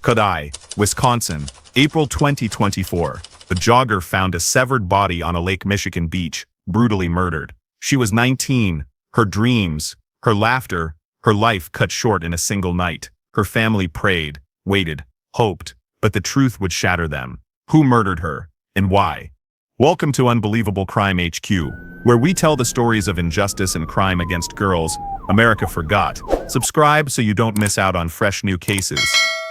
Sade, Wisconsin, April 2024. A jogger found a severed body on a Lake Michigan beach, brutally murdered. She was 19. Her dreams, her laughter, her life cut short in a single night. Her family prayed, waited, hoped, but the truth would shatter them. Who murdered her, and why? Welcome to Unbelievable Crime HQ, where we tell the stories of injustice and crime against girls America forgot. Subscribe so you don't miss out on fresh new cases.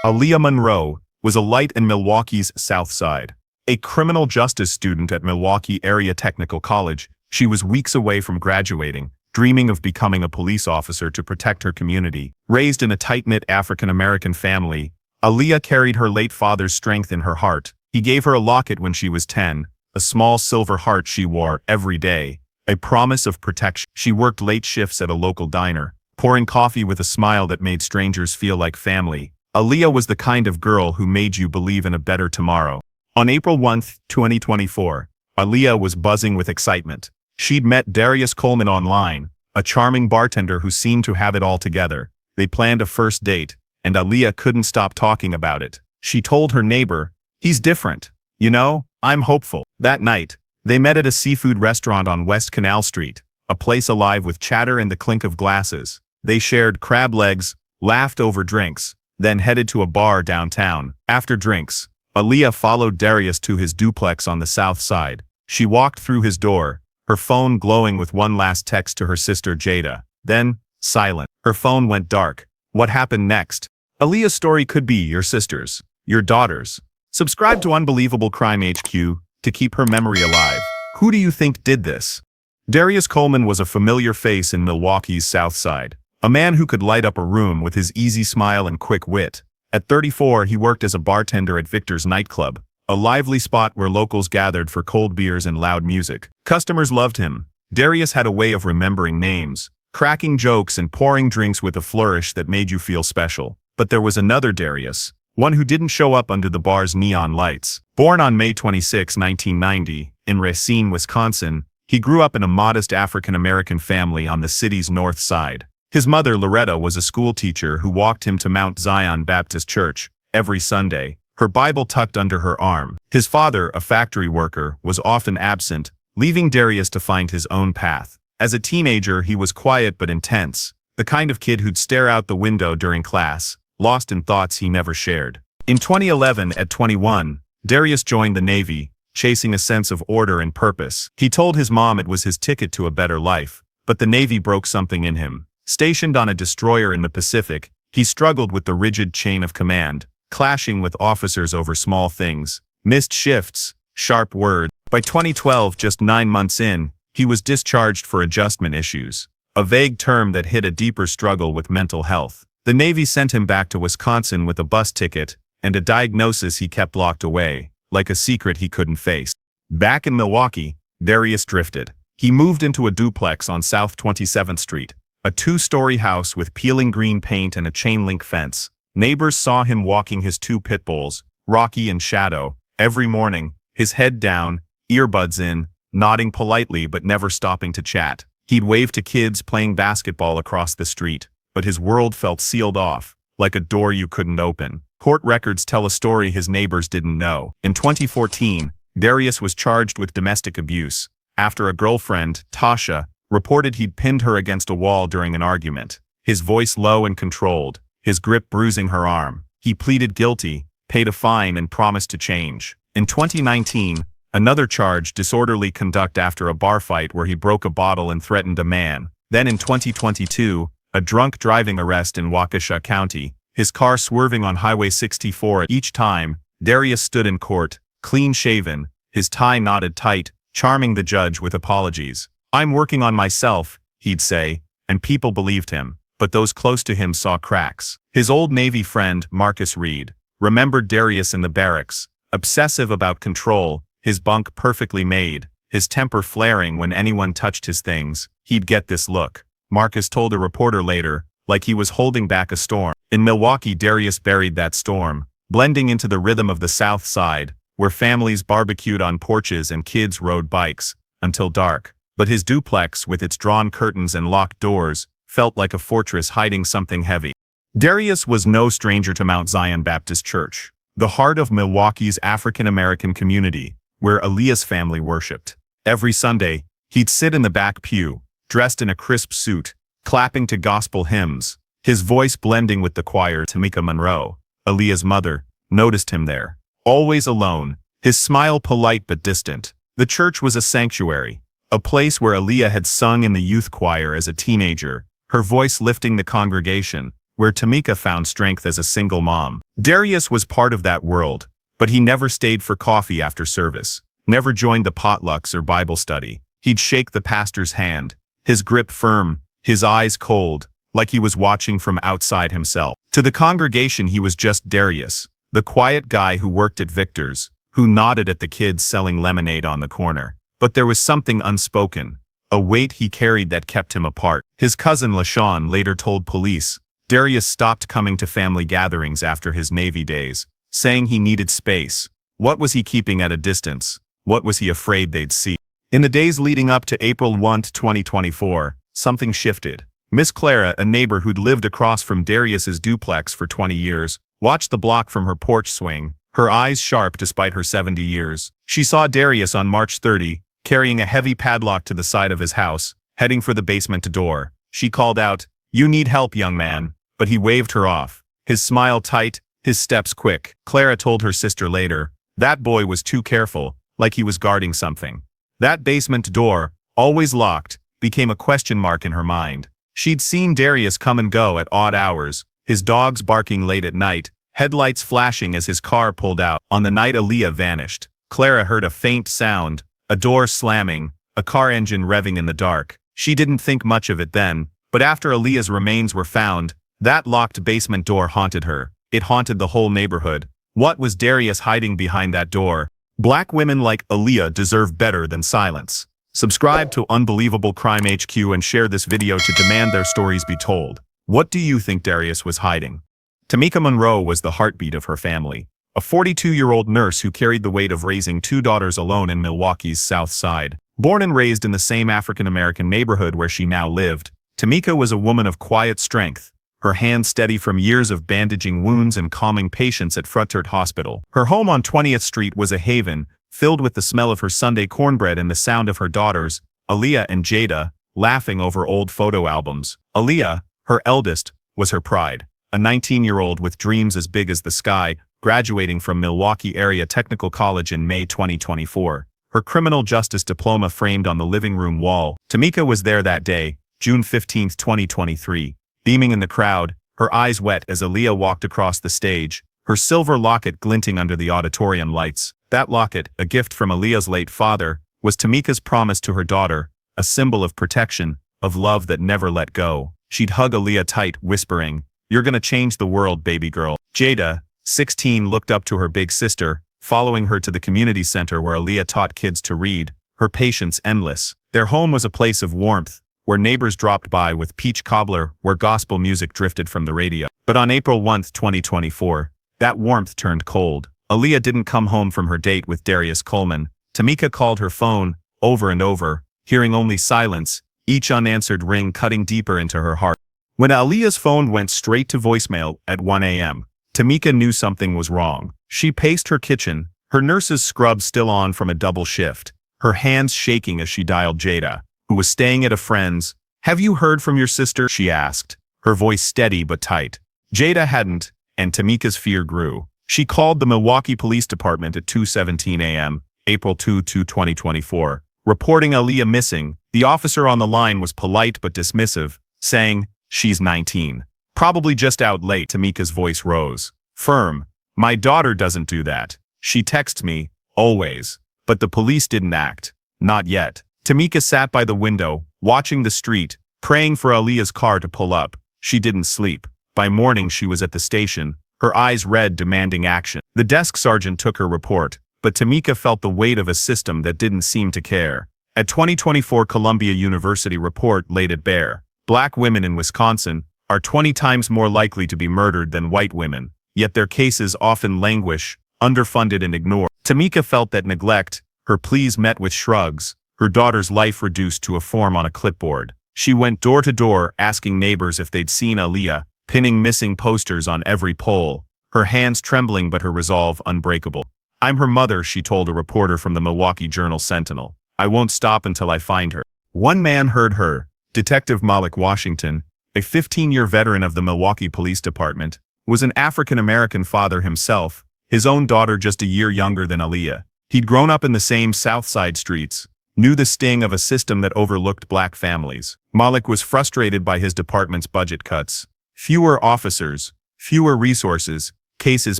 Aaliyah Monroe was a light in Milwaukee's South Side. A criminal justice student at Milwaukee Area Technical College, she was weeks away from graduating, dreaming of becoming a police officer to protect her community. Raised in a tight-knit African-American family, Aaliyah carried her late father's strength in her heart. He gave her a locket when she was 10, a small silver heart she wore every day, a promise of protection. She worked late shifts at a local diner, pouring coffee with a smile that made strangers feel like family. Aaliyah was the kind of girl who made you believe in a better tomorrow. On April 1, 2024, Aaliyah was buzzing with excitement. She'd met Darius Coleman online, a charming bartender who seemed to have it all together. They planned a first date, and Aaliyah couldn't stop talking about it. She told her neighbor, "He's different. You know, I'm hopeful." That night, they met at a seafood restaurant on West Canal Street, a place alive with chatter and the clink of glasses. They shared crab legs, laughed over drinks, then headed to a bar downtown. After drinks, Aaliyah followed Darius to his duplex on the south side. She walked through his door, her phone glowing with one last text to her sister Jada. Then, silent. Her phone went dark. What happened next? Aaliyah's story could be your sister's, your daughter's. Subscribe to Unbelievable Crime HQ to keep her memory alive. Who do you think did this? Darius Coleman was a familiar face in Milwaukee's South Side. A man who could light up a room with his easy smile and quick wit. At 34, he worked as a bartender at Victor's nightclub, a lively spot where locals gathered for cold beers and loud music. Customers loved him. Darius had a way of remembering names, cracking jokes and pouring drinks with a flourish that made you feel special. But there was another Darius, one who didn't show up under the bar's neon lights. Born on May 26, 1990, in Racine, Wisconsin, he grew up in a modest African-American family on the city's north side. His mother, Loretta, was a school teacher who walked him to Mount Zion Baptist Church every Sunday, her Bible tucked under her arm. His father, a factory worker, was often absent, leaving Darius to find his own path. As a teenager, he was quiet but intense, the kind of kid who'd stare out the window during class, lost in thoughts he never shared. In 2011, at 21, Darius joined the Navy, chasing a sense of order and purpose. He told his mom it was his ticket to a better life, but the Navy broke something in him. Stationed on a destroyer in the Pacific, he struggled with the rigid chain of command, clashing with officers over small things, missed shifts, sharp words. By 2012, just 9 months in, he was discharged for adjustment issues, a vague term that hid a deeper struggle with mental health. The Navy sent him back to Wisconsin with a bus ticket and a diagnosis he kept locked away, like a secret he couldn't face. Back in Milwaukee, Darius drifted. He moved into a duplex on South 27th Street, a 2-story house with peeling green paint and a chain-link fence. Neighbors saw him walking his 2 pit bulls, Rocky and Shadow, every morning, his head down, earbuds in, nodding politely but never stopping to chat. He'd wave to kids playing basketball across the street, but his world felt sealed off, like a door you couldn't open. Court records tell a story his neighbors didn't know. In 2014, Darius was charged with domestic abuse after a girlfriend, Tasha, reported he'd pinned her against a wall during an argument. His voice low and controlled, his grip bruising her arm. He pleaded guilty, paid a fine and promised to change. In 2019, another charge, disorderly conduct after a bar fight where he broke a bottle and threatened a man. Then in 2022, a drunk driving arrest in Waukesha County, his car swerving on Highway 64. Each time, Darius stood in court, clean-shaven, his tie knotted tight, charming the judge with apologies. "I'm working on myself," he'd say, and people believed him, but those close to him saw cracks. His old Navy friend, Marcus Reed, remembered Darius in the barracks, obsessive about control, his bunk perfectly made, his temper flaring when anyone touched his things. He'd get this look, Marcus told a reporter later, like he was holding back a storm. In Milwaukee, Darius buried that storm, blending into the rhythm of the South Side, where families barbecued on porches and kids rode bikes, until dark. But his duplex, with its drawn curtains and locked doors, felt like a fortress hiding something heavy. Darius was no stranger to Mount Zion Baptist Church, the heart of Milwaukee's African-American community, where Aaliyah's family worshipped. Every Sunday, he'd sit in the back pew, dressed in a crisp suit, clapping to gospel hymns, his voice blending with the choir. Tamika Monroe, Aaliyah's mother, noticed him there, always alone, his smile polite but distant. The church was a sanctuary, a place where Aaliyah had sung in the youth choir as a teenager, her voice lifting the congregation, where Tamika found strength as a single mom. Darius was part of that world, but he never stayed for coffee after service, never joined the potlucks or Bible study. He'd shake the pastor's hand, his grip firm, his eyes cold, like he was watching from outside himself. To the congregation he was just Darius, the quiet guy who worked at Victor's, who nodded at the kids selling lemonade on the corner. But there was something unspoken, a weight he carried that kept him apart. His cousin LaShawn later told police, Darius stopped coming to family gatherings after his Navy days, saying he needed space. What was he keeping at a distance? What was he afraid they'd see? In the days leading up to April 1, 2024, something shifted. Miss Clara, a neighbor who'd lived across from Darius's duplex for 20 years, watched the block from her porch swing, her eyes sharp despite her 70 years. She saw Darius on March 30, carrying a heavy padlock to the side of his house, heading for the basement door. She called out, "You need help, young man," but he waved her off, his smile tight, his steps quick. Clara told her sister later, that boy was too careful, like he was guarding something. That basement door, always locked, became a question mark in her mind. She'd seen Darius come and go at odd hours, his dogs barking late at night, headlights flashing as his car pulled out. On the night Aaliyah vanished, Clara heard a faint sound, a door slamming, a car engine revving in the dark. She didn't think much of it then, but after Aaliyah's remains were found, that locked basement door haunted her. It haunted the whole neighborhood. What was Darius hiding behind that door? Black women like Aaliyah deserve better than silence. Subscribe to Unbelievable Crime HQ and share this video to demand their stories be told. What do you think Darius was hiding? Tamika Monroe was the heartbeat of her family, a 42-year-old nurse who carried the weight of raising two daughters alone in Milwaukee's South Side. Born and raised in the same African-American neighborhood where she now lived, Tamika was a woman of quiet strength, her hands steady from years of bandaging wounds and calming patients at Fruttert Hospital. Her home on 20th Street was a haven, filled with the smell of her Sunday cornbread and the sound of her daughters, Aaliyah and Jada, laughing over old photo albums. Aaliyah, her eldest, was her pride, a 19-year-old with dreams as big as the sky, graduating from Milwaukee Area Technical College in May 2024. Her criminal justice diploma framed on the living room wall. Tamika was there that day, June 15, 2023. Beaming in the crowd, her eyes wet as Aaliyah walked across the stage, her silver locket glinting under the auditorium lights. That locket, a gift from Aaliyah's late father, was Tamika's promise to her daughter, a symbol of protection, of love that never let go. She'd hug Aaliyah tight, whispering, "You're gonna change the world, baby girl." Jada, 16, looked up to her big sister, following her to the community center where Aaliyah taught kids to read, her patience endless. Their home was a place of warmth, where neighbors dropped by with peach cobbler, where gospel music drifted from the radio. But on April 1, 2024, that warmth turned cold. Aaliyah didn't come home from her date with Darius Coleman. Tamika called her phone, over and over, hearing only silence, each unanswered ring cutting deeper into her heart. When Aaliyah's phone went straight to voicemail at 1 a.m., Tamika knew something was wrong. She paced her kitchen, her nurse's scrub still on from a double shift, her hands shaking as she dialed Jada, who was staying at a friend's. "Have you heard from your sister?" she asked, her voice steady but tight. Jada hadn't, and Tamika's fear grew. She called the Milwaukee Police Department at 2:17 a.m., April 2, 2024, reporting Aaliyah missing. The officer on the line was polite but dismissive, saying, "She's 19. Probably just out late." Tamika's voice rose. Firm. "My daughter doesn't do that. She texts me, always." But the police didn't act. Not yet. Tamika sat by the window, watching the street, praying for Aaliyah's car to pull up. She didn't sleep. By morning she was at the station, her eyes red, demanding action. The desk sergeant took her report, but Tamika felt the weight of a system that didn't seem to care. A 2024 Columbia University report laid it bare. Black women in Wisconsin are 20 times more likely to be murdered than white women, yet their cases often languish, underfunded and ignored. Tamika felt that neglect, her pleas met with shrugs, her daughter's life reduced to a form on a clipboard. She went door to door asking neighbors if they'd seen Aaliyah, pinning missing posters on every pole, her hands trembling but her resolve unbreakable. "I'm her mother," she told a reporter from the Milwaukee Journal-Sentinel. "I won't stop until I find her." One man heard her. Detective Malik Washington, a 15-year veteran of the Milwaukee Police Department, was an African-American father himself, his own daughter just a year younger than Aaliyah. He'd grown up in the same South Side streets, knew the sting of a system that overlooked black families. Malik was frustrated by his department's budget cuts. Fewer officers, fewer resources, cases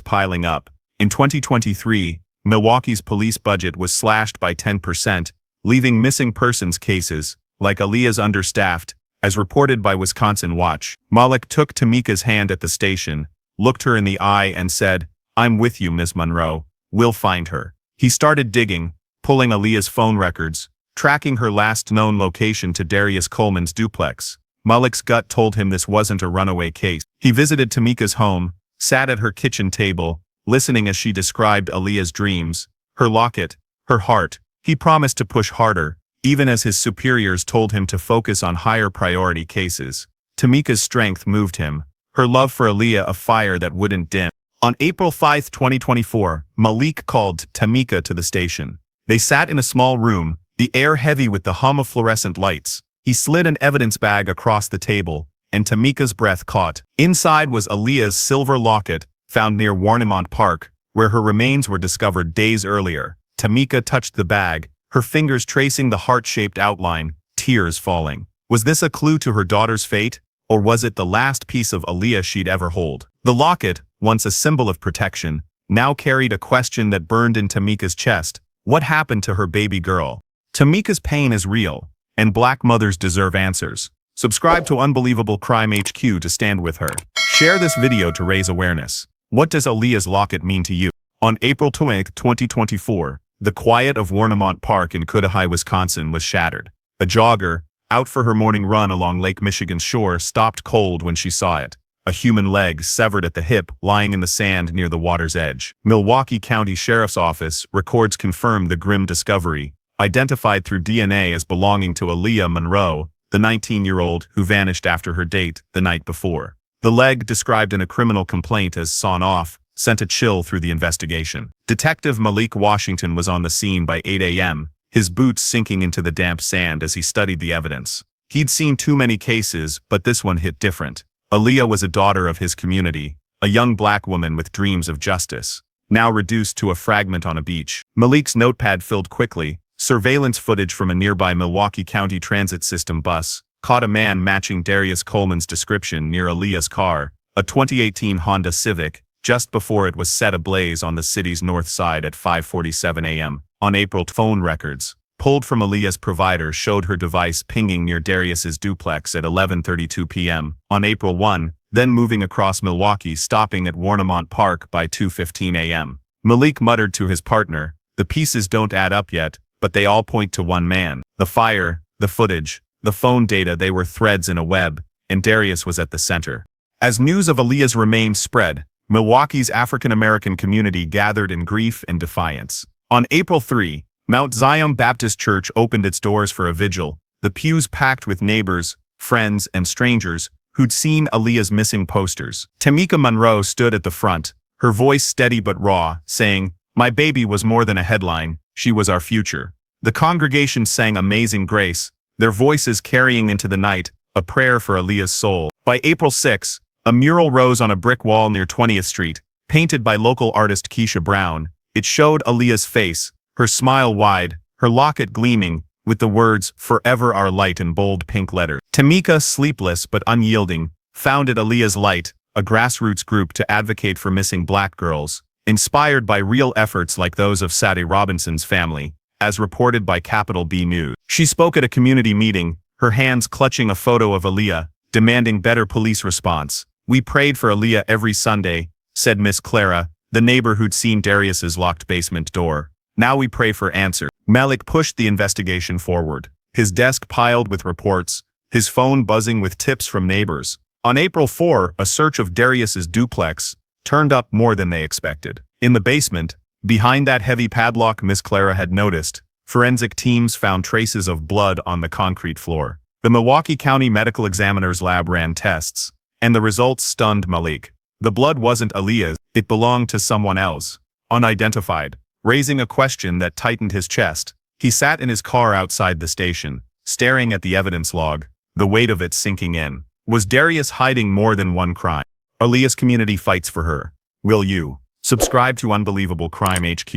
piling up. In 2023, Milwaukee's police budget was slashed by 10%, leaving missing persons cases, like Aaliyah's, understaffed, as reported by Wisconsin Watch. Malik took Tamika's hand at the station, looked her in the eye and said, "I'm with you, Miss Monroe. We'll find her." He started digging, pulling Aaliyah's phone records, tracking her last known location to Darius Coleman's duplex. Malik's gut told him this wasn't a runaway case. He visited Tamika's home, sat at her kitchen table, listening as she described Aaliyah's dreams, her locket, her heart. He promised to push harder, even as his superiors told him to focus on higher priority cases. Tamika's strength moved him, her love for Aaliyah a fire that wouldn't dim. On April 5, 2024, Malik called Tamika to the station. They sat in a small room, the air heavy with the hum of fluorescent lights. He slid an evidence bag across the table, and Tamika's breath caught. Inside was Aaliyah's silver locket, found near Warnemont Park, where her remains were discovered days earlier. Tamika touched the bag, her fingers tracing the heart-shaped outline, tears falling. Was this a clue to her daughter's fate, or was it the last piece of Aaliyah she'd ever hold? The locket, once a symbol of protection, now carried a question that burned in Tamika's chest. What happened to her baby girl? Tamika's pain is real, and black mothers deserve answers. Subscribe to Unbelievable Crime HQ to stand with her. Share this video to raise awareness. What does Aaliyah's locket mean to you? On April 20, 2024, the quiet of Warnemont Park in Cudahy, Wisconsin was shattered. A jogger, out for her morning run along Lake Michigan's shore, stopped cold when she saw it. A human leg severed at the hip, lying in the sand near the water's edge. Milwaukee County Sheriff's Office records confirmed the grim discovery, identified through DNA as belonging to Aaliyah Monroe, the 19-year-old who vanished after her date the night before. The leg, described in a criminal complaint as sawn off, sent a chill through the investigation. Detective Malik Washington was on the scene by 8 a.m., his boots sinking into the damp sand as he studied the evidence. He'd seen too many cases, but this one hit different. Aaliyah was a daughter of his community, a young black woman with dreams of justice, now reduced to a fragment on a beach. Malik's notepad filled quickly. Surveillance footage from a nearby Milwaukee County Transit System bus caught a man matching Darius Coleman's description near Aaliyah's car, a 2018 Honda Civic, just before it was set ablaze on the city's north side at 5:47 a.m. On April, phone records, pulled from Aaliyah's provider, showed her device pinging near Darius's duplex at 11:32 p.m. on April 1, then moving across Milwaukee, stopping at Warnemont Park by 2:15 a.m. Malik muttered to his partner, "The pieces don't add up yet, but they all point to one man." The fire, the footage, the phone data, they were threads in a web, and Darius was at the center. As news of Aaliyah's remains spread, Milwaukee's African-American community gathered in grief and defiance. On April 3, Mount Zion Baptist Church opened its doors for a vigil, the pews packed with neighbors, friends, and strangers who'd seen Aaliyah's missing posters. Tamika Monroe stood at the front, her voice steady but raw, saying, "My baby was more than a headline, she was our future." The congregation sang Amazing Grace, their voices carrying into the night a prayer for Aaliyah's soul. By April 6, a mural rose on a brick wall near 20th Street, painted by local artist Keisha Brown. It showed Aaliyah's face, her smile wide, her locket gleaming, with the words, "Forever Our Light" in bold pink letters. Tamika, sleepless but unyielding, founded Aaliyah's Light, a grassroots group to advocate for missing black girls, inspired by real efforts like those of Sade Robinson's family, as reported by Capital B News. She spoke at a community meeting, her hands clutching a photo of Aaliyah, demanding better police response. "We prayed for Aaliyah every Sunday," said Miss Clara, the neighbor who'd seen Darius's locked basement door. "Now we pray for answers." Malik pushed the investigation forward, his desk piled with reports, his phone buzzing with tips from neighbors. On April 4, a search of Darius's duplex turned up more than they expected. In the basement, behind that heavy padlock Miss Clara had noticed, forensic teams found traces of blood on the concrete floor. The Milwaukee County Medical Examiner's lab ran tests, And the results stunned Malik. The blood wasn't Aaliyah's, it belonged to someone else. Unidentified. Raising a question that tightened his chest, he sat in his car outside the station, staring at the evidence log, the weight of it sinking in. Was Darius hiding more than one crime? Aaliyah's community fights for her. Will you? Subscribe to Unbelievable Crime HQ,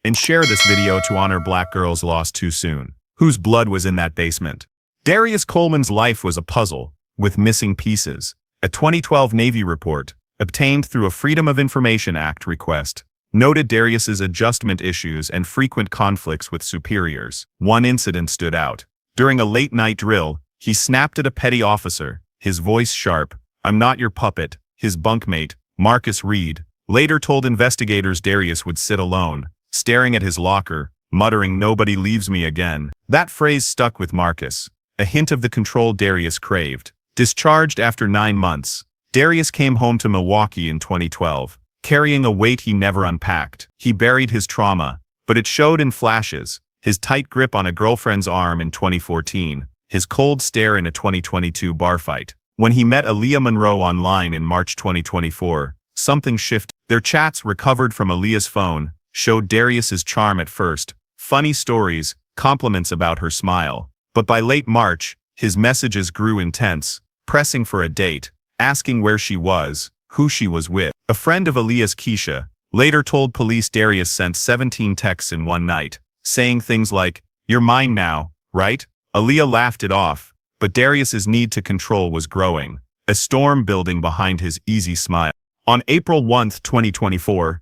and share this video to honor black girls lost too soon. Whose blood was in that basement? Darius Coleman's life was a puzzle, with missing pieces. A 2012 Navy report, obtained through a Freedom of Information Act request, noted Darius's adjustment issues and frequent conflicts with superiors. One incident stood out. During a late-night drill, he snapped at a petty officer, his voice sharp. "I'm not your puppet." His bunkmate, Marcus Reed, later told investigators Darius would sit alone, staring at his locker, muttering, "Nobody leaves me again." That phrase stuck with Marcus, a hint of the control Darius craved. Discharged after 9 months, Darius came home to Milwaukee in 2012, carrying a weight he never unpacked. He buried his trauma, but it showed in flashes: his tight grip on a girlfriend's arm in 2014, his cold stare in a 2022 bar fight. When he met Aaliyah Monroe online in March 2024, something shifted. Their chats, recovered from Aaliyah's phone, showed Darius's charm at first. Funny stories, compliments about her smile. But by late March, his messages grew intense, pressing for a date, asking where she was, who she was with. A friend of Aaliyah's, Keisha, later told police Darius sent 17 texts in one night, saying things like, "You're mine now, right?" Aaliyah laughed it off, but Darius's need to control was growing, a storm building behind his easy smile. On April 1, 2024,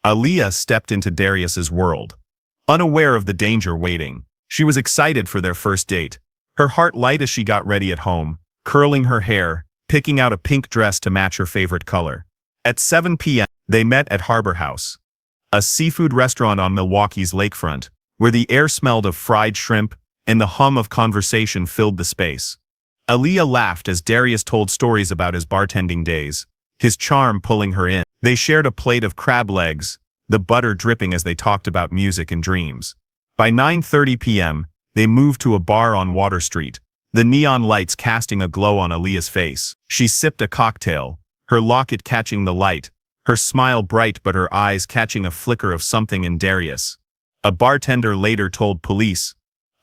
Aaliyah stepped into Darius's world. Unaware of the danger waiting, she was excited for their first date. Her heart light as she got ready at home, curling her hair, picking out a pink dress to match her favorite color. At 7 p.m., they met at Harbor House, a seafood restaurant on Milwaukee's lakefront, where the air smelled of fried shrimp, and the hum of conversation filled the space. Aaliyah laughed as Darius told stories about his bartending days, his charm pulling her in. They shared a plate of crab legs, the butter dripping as they talked about music and dreams. By 9:30 p.m., they moved to a bar on Water Street, the neon lights casting a glow on Aaliyah's face. She sipped a cocktail, her locket catching the light, her smile bright but her eyes catching a flicker of something in Darius. A bartender later told police,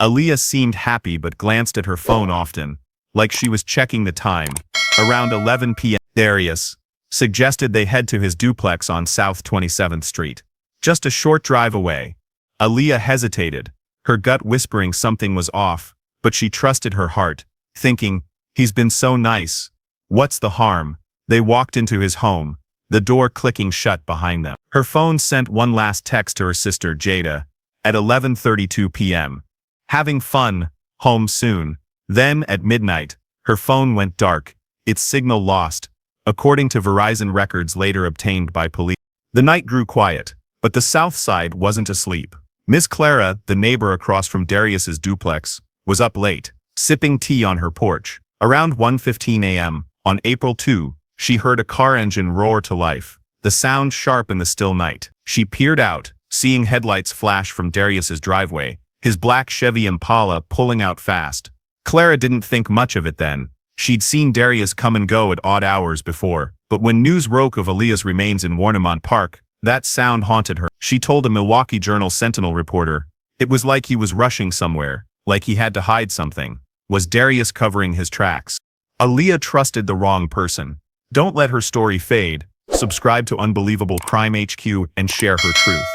Aaliyah seemed happy but glanced at her phone often, like she was checking the time. Around 11 p.m., Darius suggested they head to his duplex on South 27th Street, just a short drive away. Aaliyah hesitated, her gut whispering something was off, but she trusted her heart, thinking, "He's been so nice. What's the harm?" They walked into his home, the door clicking shut behind them. Her phone sent one last text to her sister Jada, at 11:32 p.m. "Having fun, home soon." Then, at midnight, her phone went dark, its signal lost, according to Verizon records later obtained by police. The night grew quiet, but the South Side wasn't asleep. Miss Clara, the neighbor across from Darius's duplex, was up late, sipping tea on her porch. Around 1:15 a.m., on April 2, she heard a car engine roar to life, the sound sharp in the still night. She peered out, seeing headlights flash from Darius's driveway, his black Chevy Impala pulling out fast. Clara didn't think much of it then. She'd seen Darius come and go at odd hours before, but when news broke of Aaliyah's remains in Warnemont Park, that sound haunted her. She told a Milwaukee Journal-Sentinel reporter, "It was like he was rushing somewhere, like he had to hide something." Was Darius covering his tracks? Aaliyah trusted the wrong person. Don't let her story fade. Subscribe to Unbelievable Crime HQ and share her truth.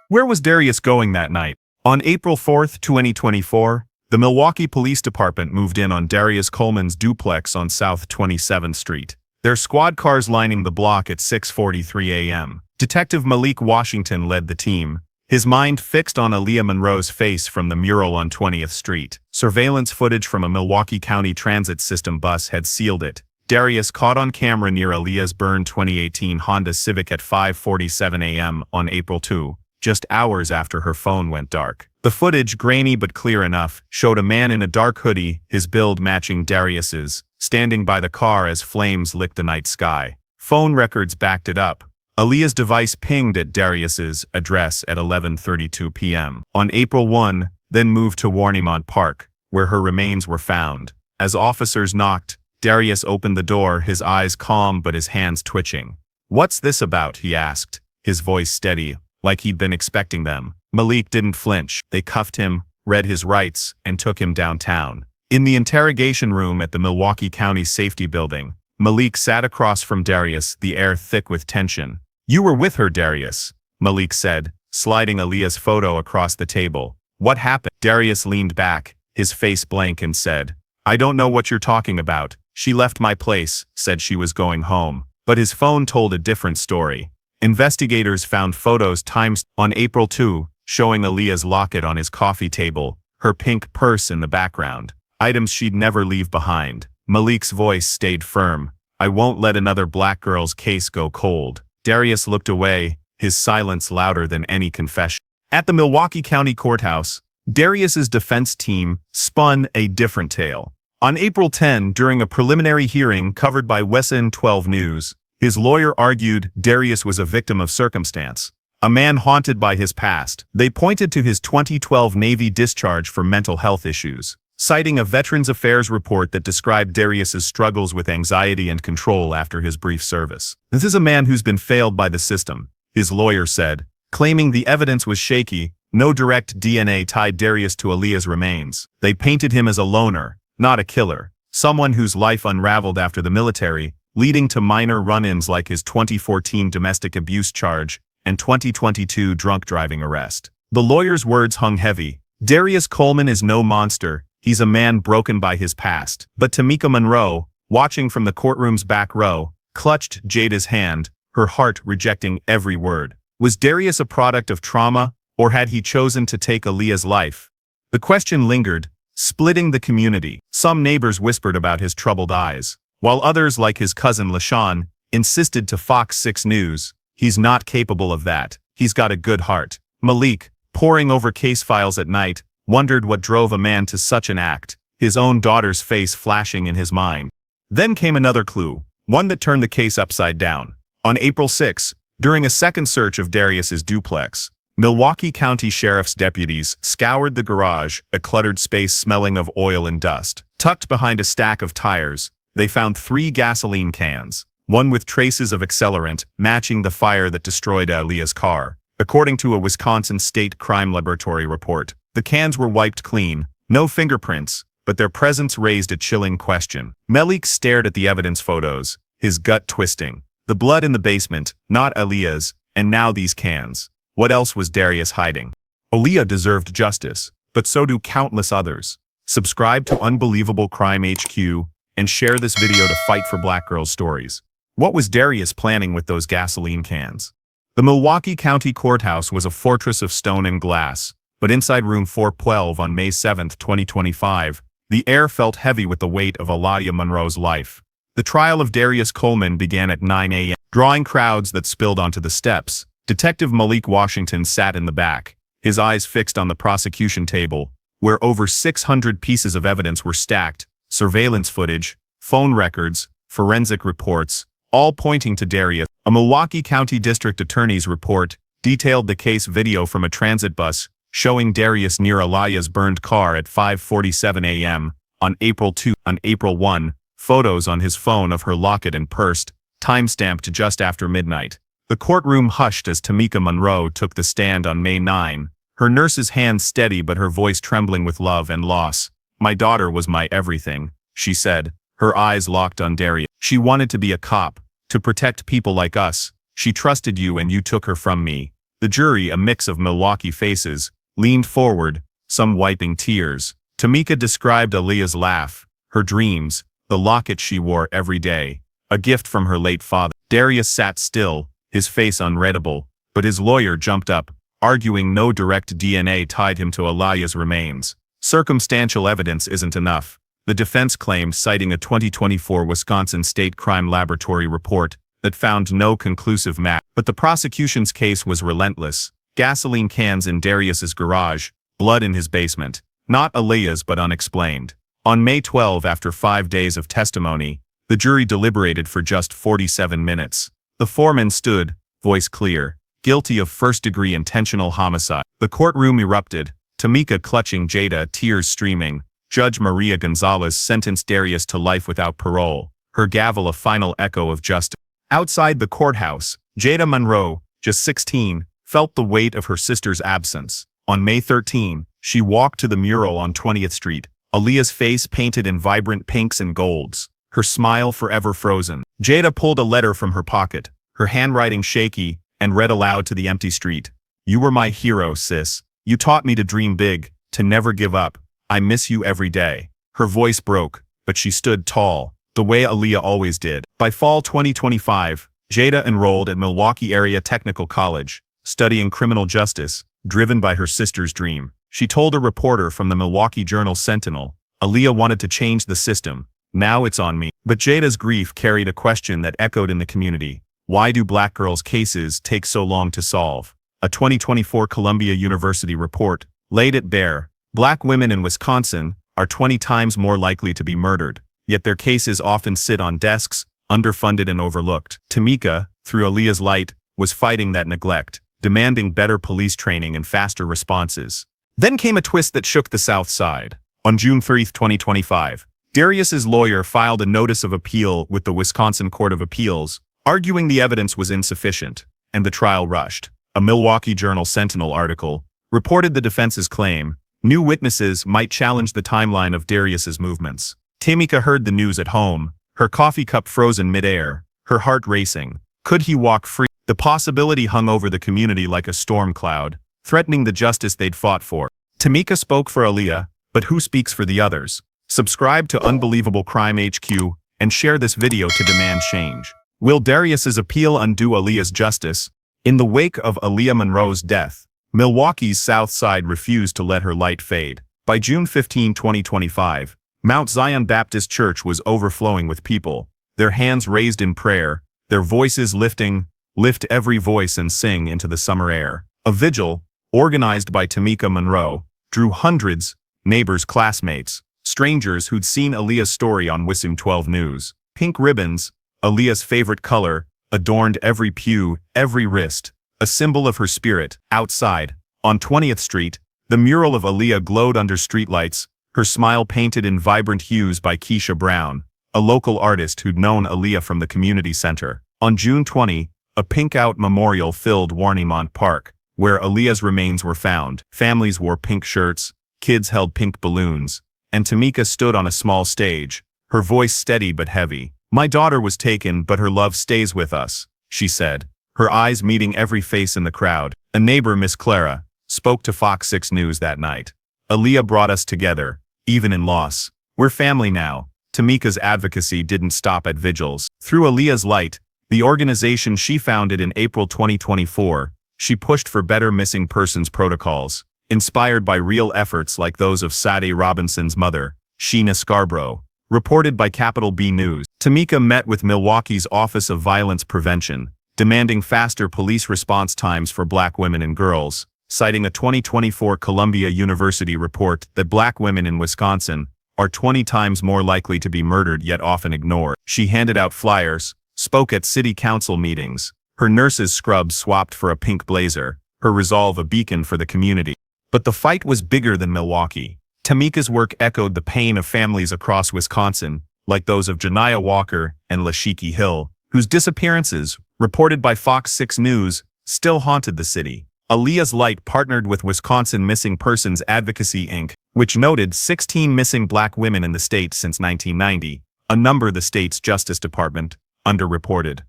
Where was Darius going that night? On April 4, 2024, the Milwaukee Police Department moved in on Darius Coleman's duplex on South 27th Street, their squad cars lining the block at 6:43 a.m. Detective Malik Washington led the team, his mind fixed on Aaliyah Monroe's face from the mural on 20th Street. Surveillance footage from a Milwaukee County Transit System bus had sealed it. Darius caught on camera near Aaliyah's burned 2018 Honda Civic at 5:47 a.m. on April 2. Just hours after her phone went dark. The footage, grainy but clear enough, showed a man in a dark hoodie, his build matching Darius's, standing by the car as flames licked the night sky. Phone records backed it up. Aaliyah's device pinged at Darius's address at 11:32 p.m. on April 1, then moved to Warnemont Park, where her remains were found. As officers knocked, Darius opened the door, his eyes calm but his hands twitching. "What's this about?" he asked, his voice steady, like he'd been expecting them. Malik didn't flinch. They cuffed him, read his rights, and took him downtown. In the interrogation room at the Milwaukee County Safety Building, Malik sat across from Darius, the air thick with tension. "You were with her, Darius," Malik said, sliding Aaliyah's photo across the table. "What happened?" Darius leaned back, his face blank, and said, "I don't know what you're talking about. She left my place, said she was going home." But his phone told a different story. Investigators found photos timed on April 2, showing Aaliyah's locket on his coffee table, her pink purse in the background. Items she'd never leave behind. Malik's voice stayed firm. "I won't let another black girl's case go cold." Darius looked away, his silence louder than any confession. At the Milwaukee County Courthouse, Darius's defense team spun a different tale. On April 10, during a preliminary hearing covered by WSN 12 News, his lawyer argued Darius was a victim of circumstance, a man haunted by his past. They pointed to his 2012 Navy discharge for mental health issues, citing a Veterans Affairs report that described Darius's struggles with anxiety and control after his brief service. "This is a man who's been failed by the system," his lawyer said, claiming the evidence was shaky. No direct DNA tied Darius to Aaliyah's remains. They painted him as a loner, not a killer, someone whose life unraveled after the military, leading to minor run-ins like his 2014 domestic abuse charge and 2022 drunk driving arrest. The lawyer's words hung heavy. Darius Coleman is no monster, he's a man broken by his past. But Tamika Monroe, watching from the courtroom's back row, clutched Jada's hand, her heart rejecting every word. Was Darius a product of trauma, or had he chosen to take Aaliyah's life? The question lingered, splitting the community. Some neighbors whispered about his troubled eyes, while others, like his cousin LaShawn, insisted to Fox 6 News, "He's not capable of that. He's got a good heart." Malik, poring over case files at night, wondered what drove a man to such an act, his own daughter's face flashing in his mind. Then came another clue, one that turned the case upside down. On April 6, during a second search of Darius's duplex, Milwaukee County Sheriff's deputies scoured the garage, a cluttered space smelling of oil and dust. Tucked behind a stack of tires, they found 3 gasoline cans, one with traces of accelerant matching the fire that destroyed Aaliyah's car. According to a Wisconsin State Crime Laboratory report, the cans were wiped clean, no fingerprints, but their presence raised a chilling question. Malik stared at the evidence photos, his gut twisting. The blood in the basement, not Aaliyah's, and now these cans. What else was Darius hiding? Aaliyah deserved justice, but so do countless others. Subscribe to Unbelievable Crime HQ and share this video to fight for black girls' stories. What was Darius planning with those gasoline cans? The Milwaukee County Courthouse was a fortress of stone and glass, but inside room 412 on May 7, 2025, the air felt heavy with the weight of Aaliyah Monroe's life. The trial of Darius Coleman began at 9 a.m., drawing crowds that spilled onto the steps. Detective Malik Washington sat in the back, his eyes fixed on the prosecution table, where over 600 pieces of evidence were stacked, surveillance footage, phone records, forensic reports, all pointing to Darius. A Milwaukee County District Attorney's report detailed the case video from a transit bus showing Darius near Aaliyah's burned car at 5:47 a.m. on April 2. On April 1, photos on his phone of her locket and purse, timestamped just after midnight. The courtroom hushed as Tamika Monroe took the stand on May 9, her nurse's hands steady but her voice trembling with love and loss. "My daughter was my everything," she said, her eyes locked on Darius. "She wanted to be a cop, to protect people like us. She trusted you and you took her from me." The jury, a mix of Milwaukee faces, leaned forward, some wiping tears. Tamika described Aaliyah's laugh, her dreams, the locket she wore every day, a gift from her late father. Darius sat still, his face unreadable, but his lawyer jumped up, arguing no direct DNA tied him to Aaliyah's remains. Circumstantial evidence isn't enough, the defense claimed, citing a 2024 Wisconsin State Crime Laboratory report that found no conclusive match. But the prosecution's case was relentless. Gasoline cans in Darius's garage, blood in his basement, not Aaliyah's but unexplained. On May 12, after 5 days of testimony, the jury deliberated for just 47 minutes. The foreman stood, voice clear, guilty of first-degree intentional homicide. The courtroom erupted, Tamika clutching Jada, tears streaming. Judge Maria Gonzalez sentenced Darius to life without parole, her gavel a final echo of justice. Outside the courthouse, Jada Monroe, just 16, felt the weight of her sister's absence. On May 13, she walked to the mural on 20th Street, Aaliyah's face painted in vibrant pinks and golds, her smile forever frozen. Jada pulled a letter from her pocket, her handwriting shaky, and read aloud to the empty street. "You were my hero, sis. You taught me to dream big, to never give up. I miss you every day." Her voice broke, but she stood tall, the way Aaliyah always did. By fall 2025, Jada enrolled at Milwaukee Area Technical College, studying criminal justice, driven by her sister's dream. She told a reporter from the Milwaukee Journal-Sentinel, "Aaliyah wanted to change the system. Now it's on me." But Jada's grief carried a question that echoed in the community. Why do black girls' cases take so long to solve? A 2024 Columbia University report laid it bare. Black women in Wisconsin are 20 times more likely to be murdered, yet their cases often sit on desks, underfunded and overlooked. Tamika, through Aaliyah's light, was fighting that neglect, demanding better police training and faster responses. Then came a twist that shook the South Side. On June 3, 2025, Darius's lawyer filed a notice of appeal with the Wisconsin Court of Appeals, arguing the evidence was insufficient, and the trial rushed. A Milwaukee Journal-Sentinel article reported the defense's claim. New witnesses might challenge the timeline of Darius's movements. Tamika heard the news at home, her coffee cup frozen midair, her heart racing. Could he walk free? The possibility hung over the community like a storm cloud, threatening the justice they'd fought for. Tamika spoke for Aaliyah, but who speaks for the others? Subscribe to Unbelievable Crime HQ and share this video to demand change. Will Darius's appeal undo Aaliyah's justice? In the wake of Aaliyah Monroe's death, Milwaukee's South Side refused to let her light fade. By June 15, 2025, Mount Zion Baptist Church was overflowing with people, their hands raised in prayer, their voices lifting, "Lift every voice and sing into the summer air." A vigil, organized by Tamika Monroe, drew hundreds, neighbors, classmates, strangers who'd seen Aaliyah's story on WISM 12 News. Pink ribbons, Aaliyah's favorite color, adorned every pew, every wrist, a symbol of her spirit. Outside, on 20th Street, the mural of Aaliyah glowed under streetlights, her smile painted in vibrant hues by Keisha Brown, a local artist who'd known Aaliyah from the community center. On June 20, a pink-out memorial filled Warnimont Park, where Aaliyah's remains were found. Families wore pink shirts, kids held pink balloons, and Tamika stood on a small stage, her voice steady but heavy. "My daughter was taken, but her love stays with us," she said, her eyes meeting every face in the crowd. A neighbor, Miss Clara, spoke to Fox 6 News that night. "Aaliyah brought us together, even in loss. We're family now." Tamika's advocacy didn't stop at vigils. Through Aaliyah's Light, the organization she founded in April 2024, she pushed for better missing persons protocols, inspired by real efforts like those of Sade Robinson's mother, Sheena Scarborough. Reported by Capital B News, Tamika met with Milwaukee's Office of Violence Prevention, demanding faster police response times for black women and girls, citing a 2024 Columbia University report that black women in Wisconsin are 20 times more likely to be murdered yet often ignored. She handed out flyers, spoke at city council meetings, her nurse's scrubs swapped for a pink blazer, her resolve a beacon for the community. But the fight was bigger than Milwaukee. Tamika's work echoed the pain of families across Wisconsin, like those of Janiah Walker and Lashiki Hill, whose disappearances, reported by Fox 6 News, still haunted the city. Aaliyah's Light partnered with Wisconsin Missing Persons Advocacy Inc., which noted 16 missing black women in the state since 1990, a number the state's Justice Department underreported.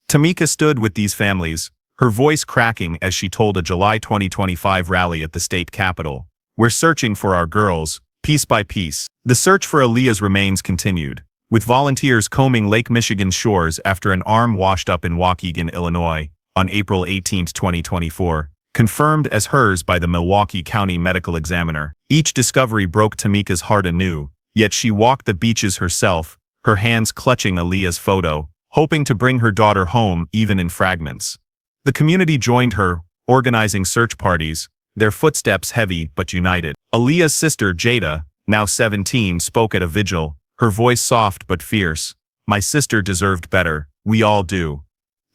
Tamika stood with these families, her voice cracking as she told a July 2025 rally at the state capitol. "We're searching for our girls, piece by piece." The search for Aaliyah's remains continued, with volunteers combing Lake Michigan's shores after an arm washed up in Waukegan, Illinois, on April 18, 2024, confirmed as hers by the Milwaukee County Medical Examiner. Each discovery broke Tamika's heart anew, yet she walked the beaches herself, her hands clutching Aaliyah's photo, hoping to bring her daughter home even in fragments. The community joined her, organizing search parties, their footsteps heavy but united. Aaliyah's sister Jada, now 17, spoke at a vigil, her voice soft but fierce. "My sister deserved better, we all do."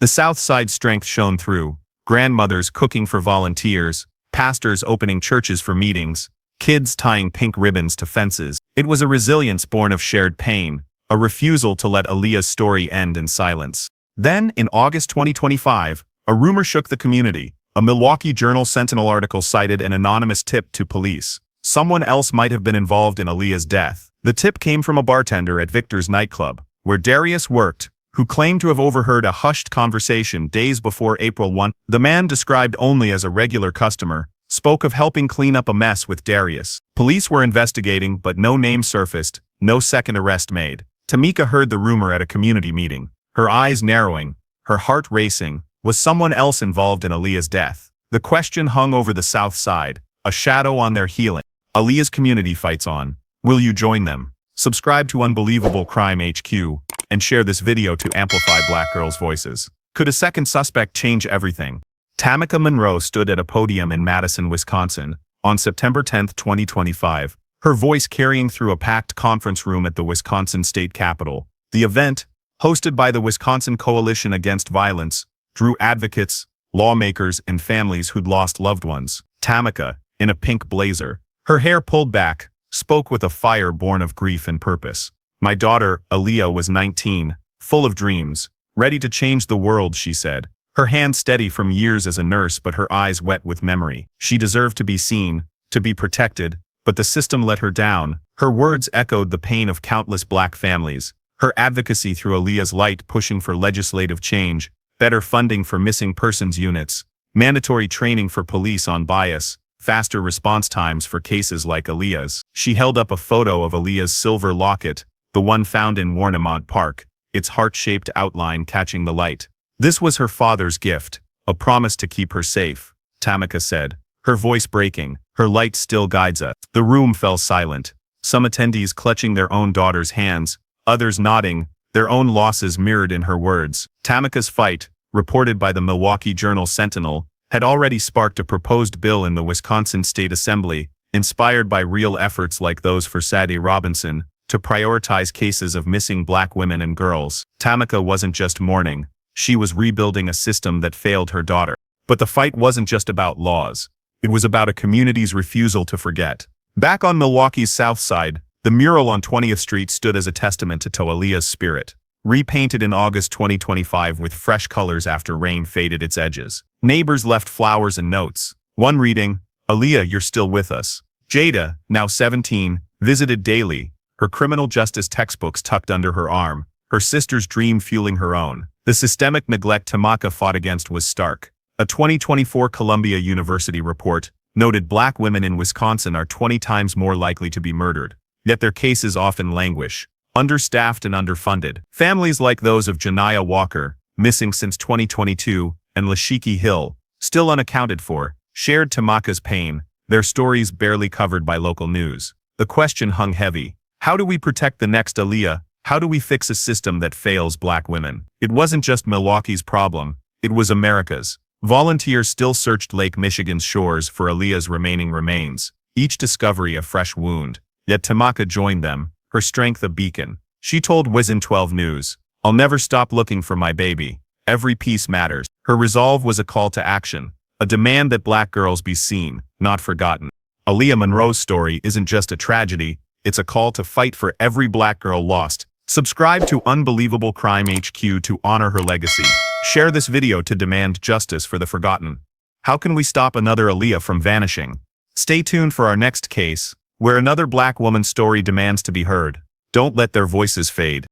The South Side strength shone through, grandmothers cooking for volunteers, pastors opening churches for meetings, kids tying pink ribbons to fences. It was a resilience born of shared pain, a refusal to let Aaliyah's story end in silence. Then, in August 2025, a rumor shook the community. A Milwaukee Journal-Sentinel article cited an anonymous tip to police. Someone else might have been involved in Aaliyah's death. The tip came from a bartender at Victor's nightclub, where Darius worked, who claimed to have overheard a hushed conversation days before April 1. The man, described only as a regular customer, spoke of helping clean up a mess with Darius. Police were investigating, but no name surfaced, no second arrest made. Tamika heard the rumor at a community meeting, her eyes narrowing, her heart racing. Was someone else involved in Aaliyah's death? The question hung over the South Side, a shadow on their healing. Aaliyah's community fights on. Will you join them? Subscribe to Unbelievable Crime HQ, and share this video to amplify Black girls' voices. Could a second suspect change everything? Tamika Monroe stood at a podium in Madison, Wisconsin, on September 10, 2025, her voice carrying through a packed conference room at the Wisconsin State Capitol. The event, hosted by the Wisconsin Coalition Against Violence, drew advocates, lawmakers, and families who'd lost loved ones. Tamika, in a pink blazer, her hair pulled back, spoke with a fire born of grief and purpose. My daughter, Aaliyah, was 19, full of dreams, ready to change the world, she said. Her hands steady from years as a nurse, but her eyes wet with memory. She deserved to be seen, to be protected, but the system let her down. Her words echoed the pain of countless Black families. Her advocacy threw Aaliyah's light, pushing for legislative change, better funding for missing persons units, mandatory training for police on bias, faster response times for cases like Aaliyah's. She held up a photo of Aaliyah's silver locket, the one found in Warnemont Park, its heart-shaped outline catching the light. This was her father's gift, a promise to keep her safe, Tamika said, her voice breaking. Her light still guides us. The room fell silent, some attendees clutching their own daughter's hands, others nodding, their own losses mirrored in her words. Tamika's fight, reported by the Milwaukee Journal-Sentinel, had already sparked a proposed bill in the Wisconsin State Assembly, inspired by real efforts like those for Sade Robinson, to prioritize cases of missing Black women and girls. Tamika wasn't just mourning, she was rebuilding a system that failed her daughter. But the fight wasn't just about laws. It was about a community's refusal to forget. Back on Milwaukee's South Side, the mural on 20th Street stood as a testament to Aaliyah's spirit. Repainted in August 2025 with fresh colors after rain faded its edges. Neighbors left flowers and notes. One reading, "Aaliyah, you're still with us." Jada, now 17, visited daily, her criminal justice textbooks tucked under her arm, her sister's dream fueling her own. The systemic neglect Tamika fought against was stark. A 2024 Columbia University report noted Black women in Wisconsin are 20 times more likely to be murdered, yet their cases often languish, understaffed and underfunded. Families like those of Janiyah Walker, missing since 2022, and Lashiki Hill, still unaccounted for, shared Tamika's pain, their stories barely covered by local news. The question hung heavy. How do we protect the next Aaliyah? How do we fix a system that fails Black women? It wasn't just Milwaukee's problem, it was America's. Volunteers still searched Lake Michigan's shores for Aaliyah's remaining remains, each discovery a fresh wound. Yet Tamika joined them, her strength a beacon. She told WISN 12 News, "I'll never stop looking for my baby. Every piece matters." Her resolve was a call to action, a demand that Black girls be seen, not forgotten. Aaliyah Monroe's story isn't just a tragedy, it's a call to fight for every Black girl lost. Subscribe to Unbelievable Crime HQ to honor her legacy. Share this video to demand justice for the forgotten. How can we stop another Aaliyah from vanishing? Stay tuned for our next case, where another Black woman's story demands to be heard. Don't let their voices fade.